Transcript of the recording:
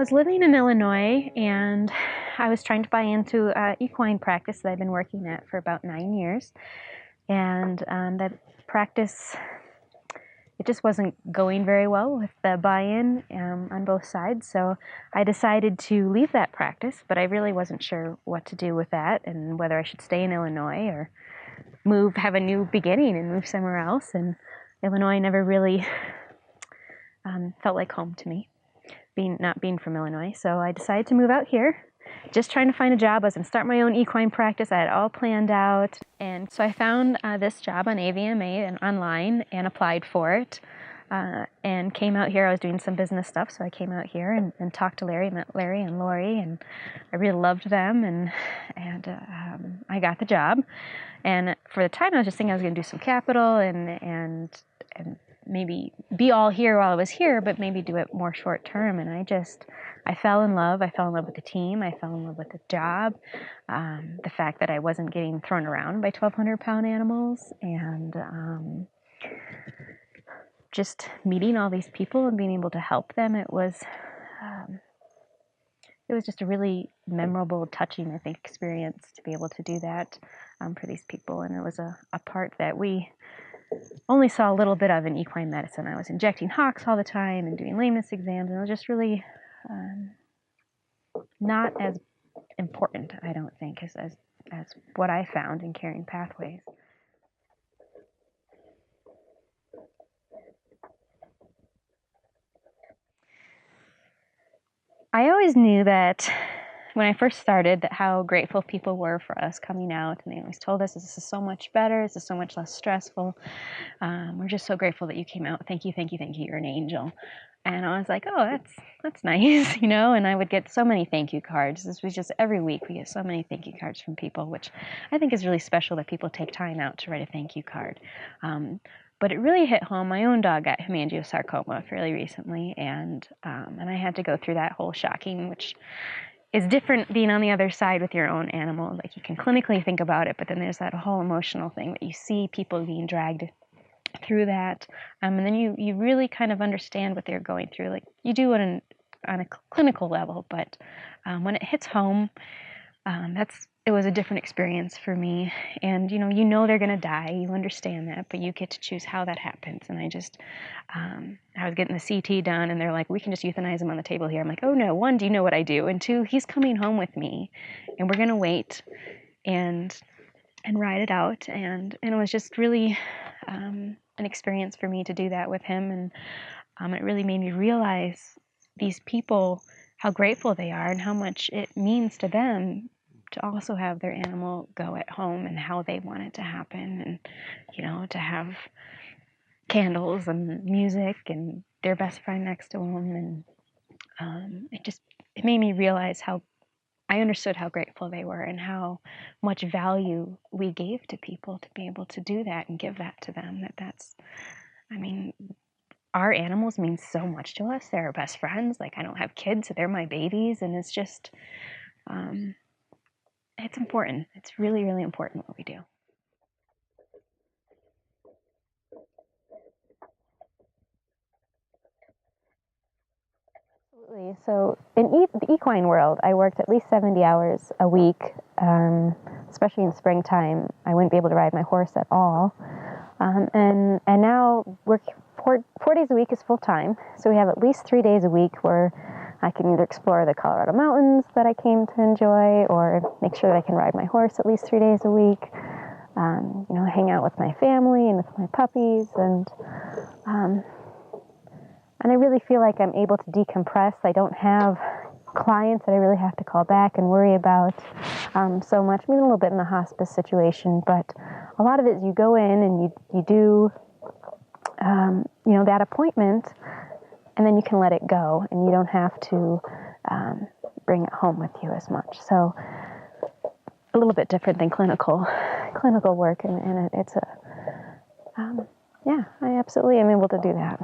was living in Illinois, and I was trying to buy into an equine practice that I've been working at for about 9 years. And that practice, it just wasn't going very well with the buy-in on both sides. So I decided to leave that practice, but I really wasn't sure what to do with that and whether I should stay in Illinois or move, have a new beginning and move somewhere else. And Illinois never really felt like home to me, not being from Illinois. So I decided to move out here, just trying to find a job. I was going to start my own equine practice. I had it all planned out. And so I found this job on AVMA and online and applied for it and came out here. I was doing some business stuff, so I came out here and talked to Larry, met Larry and Lori, and I really loved them, and I got the job. And for the time, I was just thinking I was going to do some capital and maybe be all here while I was here, but maybe do it more short term. And I fell in love. I fell in love with the team. I fell in love with the job. The fact that I wasn't getting thrown around by 1,200-pound animals, and just meeting all these people and being able to help them. It was just a really memorable, touching, I think, experience to be able to do that for these people. And it was a part that we only saw a little bit of in equine medicine. I was injecting hocks all the time and doing lameness exams, and it was just really not as important, I don't think, as what I found in Caring Pathways. I always knew that when I first started, that how grateful people were for us coming out, and they always told us, this is so much better, this is so much less stressful. We're just so grateful that you came out. Thank you, thank you, thank you. You're an angel. And I was like, oh, that's nice, you know. And I would get so many thank you cards. This was just every week we get so many thank you cards from people, which I think is really special that people take time out to write a thank you card. But it really hit home. My own dog got hemangiosarcoma fairly recently, and I had to go through that whole shocking, which is different being on the other side with your own animal. Like, you can clinically think about it, but then there's that whole emotional thing that you see people being dragged through that, and then you really kind of understand what they're going through. Like, you do it on a clinical level, but when it hits home, it was a different experience for me. And you know they're going to die. You understand that, but you get to choose how that happens. And I was getting the CT done, and they're like, we can just euthanize him on the table here. I'm like, oh no, one, do you know what I do? And two, he's coming home with me, and we're going to wait and ride it out. And it was just really an experience for me to do that with him. And it really made me realize these people, how grateful they are and how much it means to them to also have their animal go at home, and how they want it to happen, and to have candles and music and their best friend next to them. And it made me realize how I understood how grateful they were and how much value we gave to people to be able to do that and give that to them. Our animals mean so much to us. They're our best friends. Like, I don't have kids, so they're my babies, and it's just it's important. It's really, really important what we do. Absolutely. So in the equine world, I worked at least 70 hours a week, especially in springtime. I wouldn't be able to ride my horse at all. And now work 4 days a week is full time. So we have at least 3 days a week where I can either explore the Colorado mountains that I came to enjoy, or make sure that I can ride my horse at least 3 days a week, hang out with my family and with my puppies. And I really feel like I'm able to decompress. I don't have clients that I really have to call back and worry about so much. A little bit in the hospice situation, but a lot of it is you go in and you do, that appointment, and then you can let it go, and you don't have to bring it home with you as much. So a little bit different than clinical work, and it's I absolutely am able to do that.